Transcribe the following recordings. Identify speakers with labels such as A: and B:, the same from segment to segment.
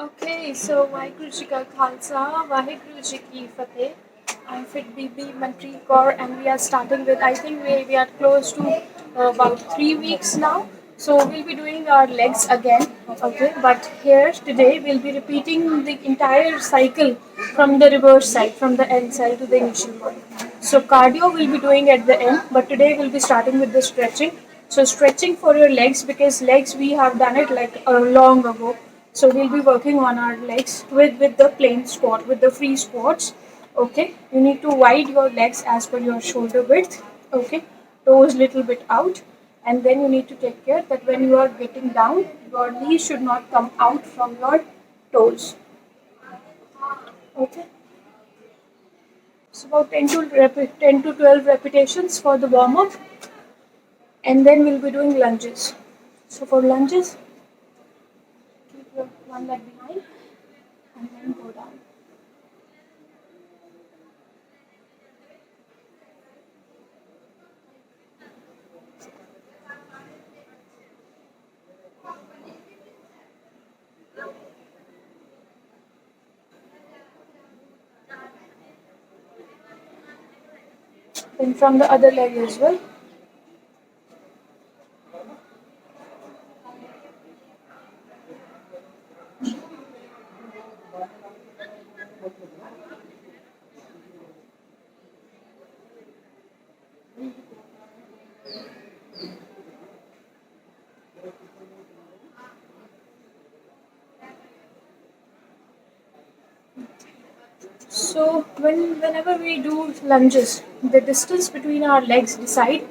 A: Okay, so Waheguru Ji Ka Khalsa, Waheguru Ji Ki Fateh. I'm Fit BB Manpreet Kaur, and we are starting with, I think we are close to about 3 weeks now. So we'll be doing our legs again, okay? But here today we'll be repeating the entire cycle from the reverse side, from the end side to the initial one. So cardio we'll be doing at the end, but today we'll be starting with the stretching. So stretching for your legs, because legs we have done it like long ago. So we'll be working on our legs with the plain squat, with the free squats. Okay, you need to wide your legs as per your shoulder width. Okay, toes little bit out, and then you need to take care that when you are getting down, your knees should not come out from your toes. Okay, so about 10 to 12 repetitions for the warm up, and then we'll be doing lunges. So for lunges, keep your one leg behind and then go down. Then from the other leg as well. So whenever we do lunges, the distance between our legs decide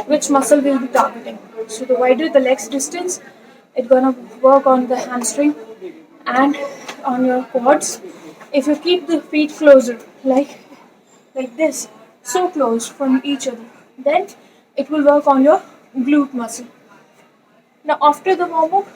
A: which muscle we'll be targeting. So the wider the legs distance, it's gonna work on the hamstring and on your quads. If you keep the feet closer, like this, so close from each other, then it will work on your glute muscle. Now after the warm up,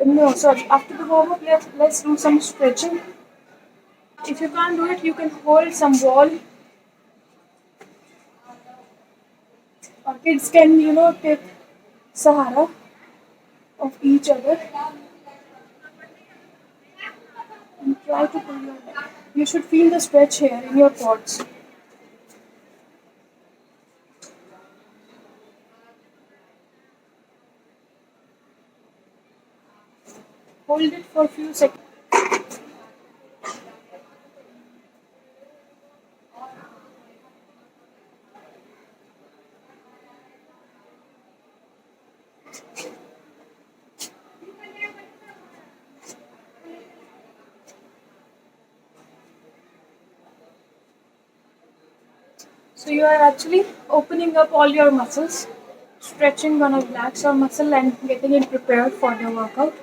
A: no sorry, after the warm up, let's do some stretching. If you can't do it, you can hold some wall, or kids can, take sahara of each other and try to pull your leg. You should feel the stretch here in your quads. Hold it for a few seconds. So you are actually opening up all your muscles, stretching gonna relax your muscle and getting it prepared for the workout.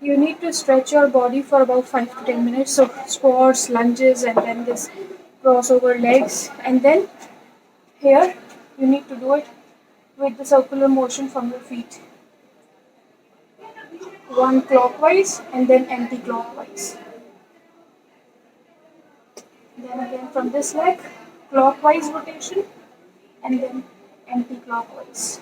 A: You need to stretch your body for about 5 to 10 minutes. So squats, lunges, and then this crossover legs. And then here you need to do it with the circular motion from your feet. One clockwise and then anti-clockwise. Then again from this leg, clockwise rotation and then anti-clockwise.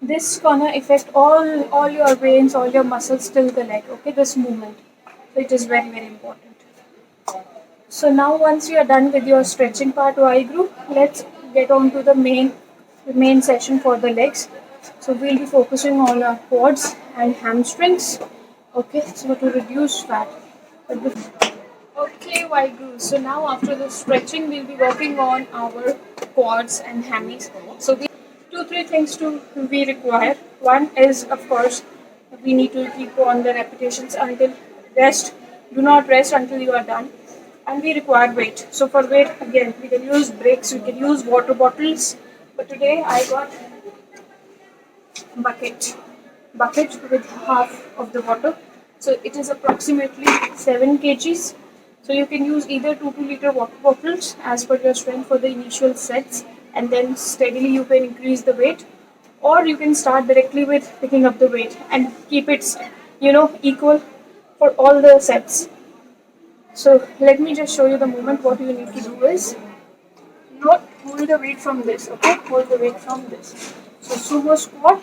A: This gonna affect all your veins, all your muscles till the leg. Okay, this movement. So it is very important. So now once you are done with your stretching part, Y group, let's get on to the main session for the legs. So we'll be focusing on our quads and hamstrings. Okay, so to reduce fat. Okay, Vaiguru. So now after the stretching, we'll be working on our quads and hammies. So we two, three things to we require. One is, of course, we need to keep on the repetitions until rest. Do not rest until you are done. And we require weight. So for weight, again, we can use breaks, we can use water bottles. But today I got bucket bucket with half of the water, so it is approximately 7 kgs. So you can use either 2 liter water bottles as per your strength for the initial sets, and then steadily you can increase the weight, or you can start directly with picking up the weight and keep it equal for all the sets. So let me just show you the movement. What you need to do is not hold the weight from this, okay? Hold the weight from this. So sumo squat,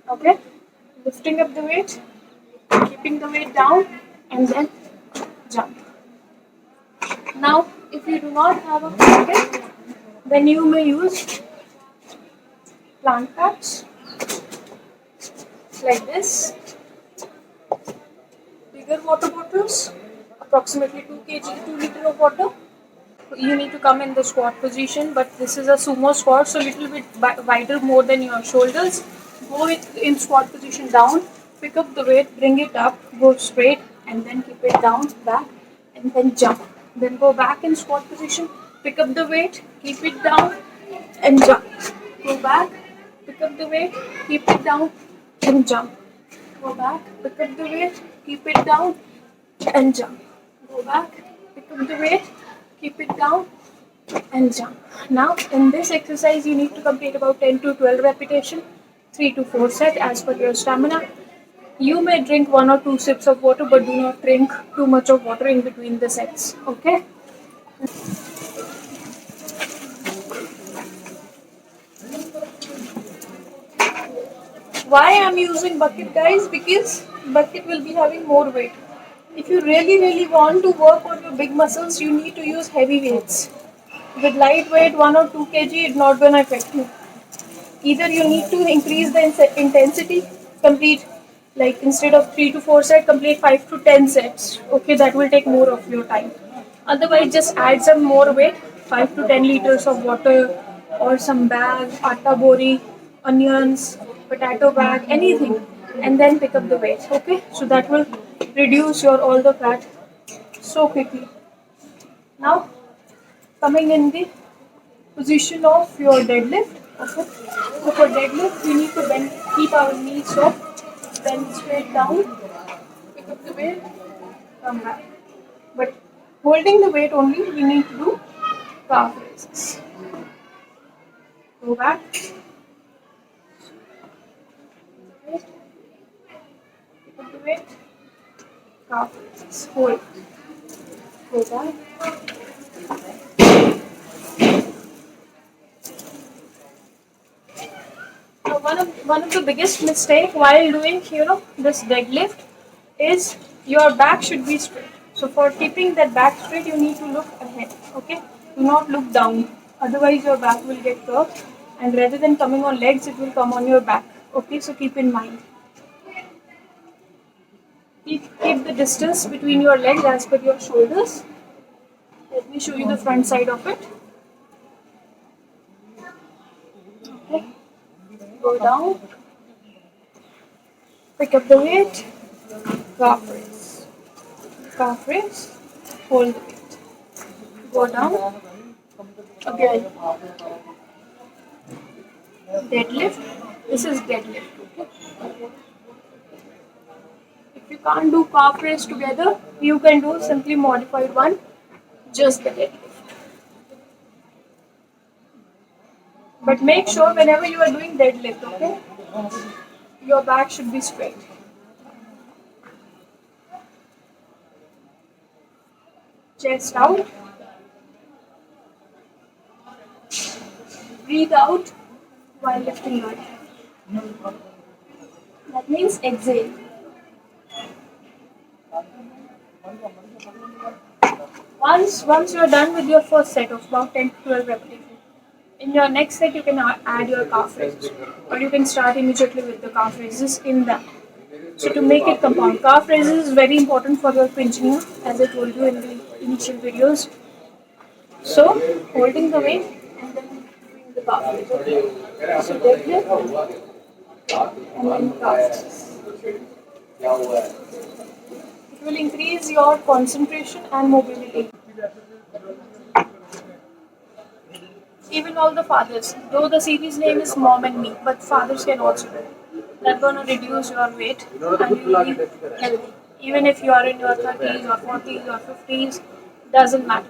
A: okay? lifting up the weight, keeping the weight down, and then jump. Now, if you do not have a pocket, then you may use plant pots like this, bigger water bottles, approximately 2 kg, 2 liter of water. You need to come in the squat position, but this is a sumo squat, so little bit wider, more than your shoulders. Go in squat position down, pick up the weight, bring it up, go straight, and then keep it down, back, and then jump. Then go back in squat position, pick up the weight, keep it down, and jump. Go back, pick up the weight, keep it down, and jump. Go back, pick up the weight, keep it down, and jump. Go back, pick up the weight, keep it down, and jump. Now, in this exercise, you need to complete about 10 to 12 repetition, 3 to 4 set as per your stamina. You may drink 1 or 2 sips of water, but do not drink too much of water in between the sets. Okay? Why I'm using bucket, guys? Because bucket will be having more weight. If you really want to work on your big muscles, you need to use heavy weights. With lightweight 1 or 2 kg, it's not gonna affect you. Either you need to increase the intensity, complete like instead of 3 to 4 sets, complete 5 to 10 sets. Okay, that will take more of your time. Otherwise, just add some more weight, 5 to 10 liters of water, or some bag, atta bori, onions, potato bag, anything, and then pick up the weight. Okay, so that will reduce your all the fat so quickly. Now, coming in the position of your deadlift. Okay. So for deadlift, we need to bend, keep our knees soft, bend straight down, pick up the weight, come back. But holding the weight only, we need to do calf raises. Go back, pick up the weight, calf raises. Hold. Go back. Now one of the biggest mistake while doing this deadlift is your back should be straight. So for keeping that back straight, you need to look ahead. Okay, do not look down. Otherwise, your back will get curved, and rather than coming on legs, it will come on your back. Okay, so keep in mind. Keep the distance between your legs as per your shoulders. Let me show you the front side of it. Okay, go down. Pick up the weight. Calf raise. Calf raise. Hold the weight. Go down. Again. Deadlift. This is deadlift. Okay. If you can't do calf raise together, you can do simply modified one, just the deadlift. But make sure whenever you are doing deadlift, okay, your back should be straight. Chest out. Breathe out while lifting your head. That means exhale. Once you are done with your first set of about 10 to 12 repetitions, in your next set you can add your calf raises, or you can start immediately with the calf raises in that. So to make it compound, calf raises is very important for your pinch knee, as I told you in the initial videos. So holding the weight and then doing the calf raise. Okay? So deadlift and then calf raise. It will increase your concentration and mobility. Even all the fathers, though the series name is Mom and Me, but fathers can also do it. That's gonna reduce your weight and you will be healthy. Even if you are in your 30s or 40s or 50s, doesn't matter.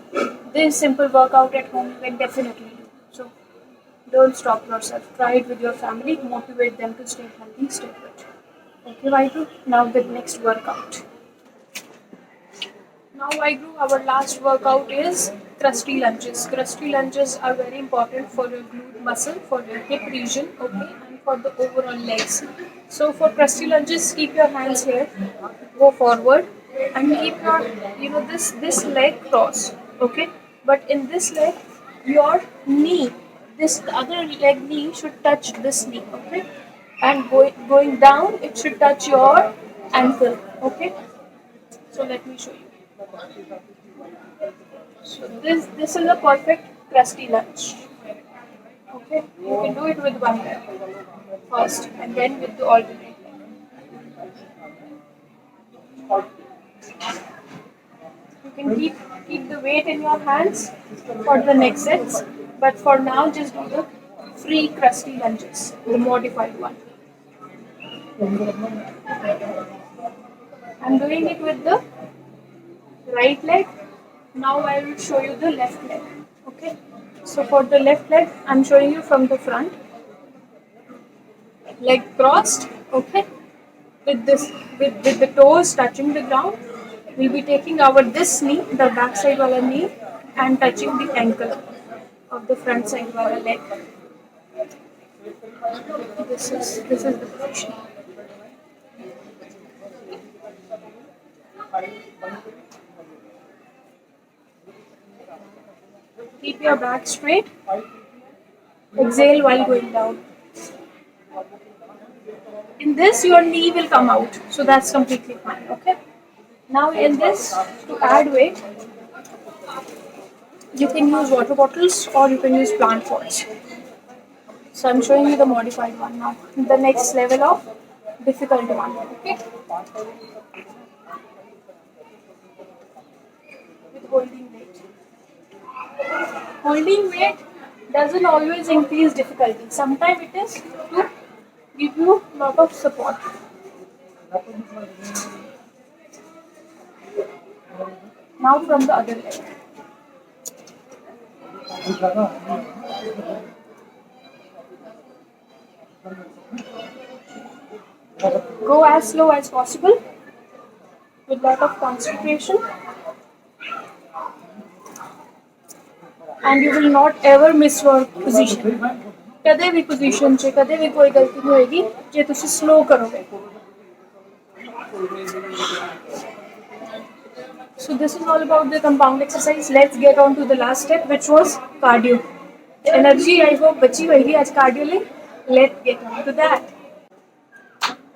A: This simple workout at home you can definitely do. So don't stop yourself. Try it with your family. Motivate them to stay healthy, stay fit. Okay, Vaitu. Now the next workout. Now I grew our last workout is crusty lunges. Crusty lunges are very important for your glute muscle, for your hip region, okay, and for the overall legs. So for crusty lunges, keep your hands here, go forward, and keep your this leg crossed, okay. But in this leg, your knee, this the other leg knee should touch this knee, okay, and going down, it should touch your ankle, okay. So let me show you. So this is a perfect crusty lunge. Okay, you can do it with one leg first, and then with the alternate leg. You can keep the weight in your hands for the next sets, but for now just do the free crusty lunges, the modified one. I'm doing it with the right leg. Now I will show you the left leg. Okay. So for the left leg, I'm showing you from the front. Leg crossed. Okay. With this, with the toes touching the ground, we'll be taking our this knee, the back side wala knee, and touching the ankle of the front side wala leg. This is the position. Keep your back straight. Exhale while going down. In this, your knee will come out, so that's completely fine. Okay. Now in this, to add weight, you can use water bottles or you can use plant pots. So I'm showing you the modified one now. The next level of difficult one. Okay. With holding weight. Holding weight doesn't always increase difficulty. Sometimes it is to give you a lot of support. Now from the other leg. Go as slow as possible with lot of concentration, and you will not ever miss your position. कदे भी position च कदे भी कोई गलती नहीं होएगी जे तुसी स्लो करोगे. So this is all about the compound exercise. Let's get on to the last step, which was cardio. Energy I hope बची होएगी आज cardio ले. Let's get on to that.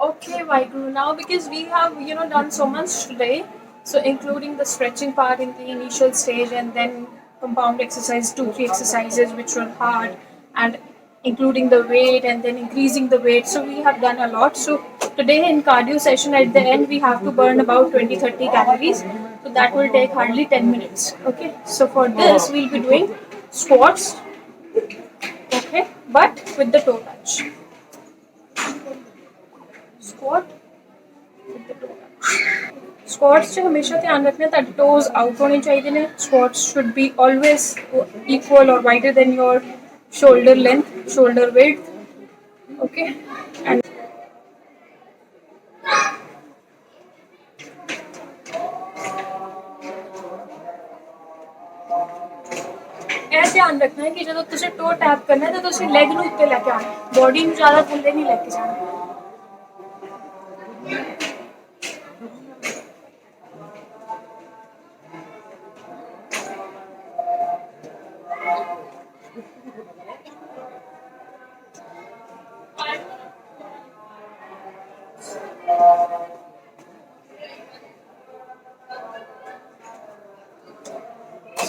A: Okay, Vaiguru. Now because we have done so much today, so including the stretching part in the initial stage, and then compound exercise, 2-3 exercises which were hard, and including the weight and then increasing the weight. So we have done a lot. So today in cardio session at the end we have to burn about 20-30 calories. So that will take hardly 10 minutes. Okay. So for this we'll be doing squats. Okay, but with the toe touch. Squat with the toe touch. Squats च हमेशा ध्यान रखना ताकि toes out होने चाहिए ने. Squats should be always equal or wider than your shoulder length, shoulder width. Okay, and ਇਹ ਧਿਆਨ ਰੱਖਣਾ ਹੈ ਕਿ ਜਦੋਂ ਤੁਸੀਂ ਟੋ ਟੈਪ ਕਰਨਾ ਹੈ ਤਾਂ ਤੁਸੀਂ ਲੈਗ ਨੂੰ ਉੱਤੇ ਲੈ ਕੇ ਆਉਣਾ, ਬੋਡੀ ਨੂੰ ਜ਼ਿਆਦਾ ਥੱਲੇ ਨਹੀਂ ਲੈ ਕੇ ਜਾਣਾ.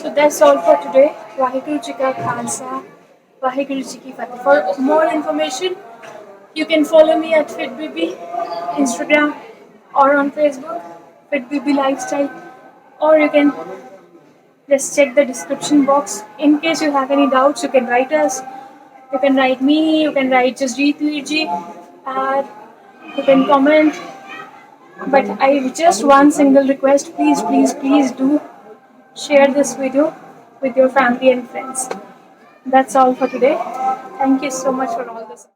A: So that's all for today. Vaheguru Ji Ka Khalsa, Vaheguru Ji Ki Fateh. For more information, you can follow me at FitBB, Instagram, or on Facebook, FitBB Lifestyle, or you can just check the description box. In case you have any doubts, you can write us. You can write me. You can write just G3G. You can comment. But I just one single request, please, please, please do share this video with your family and friends. That's all for today. Thank you so much for all this.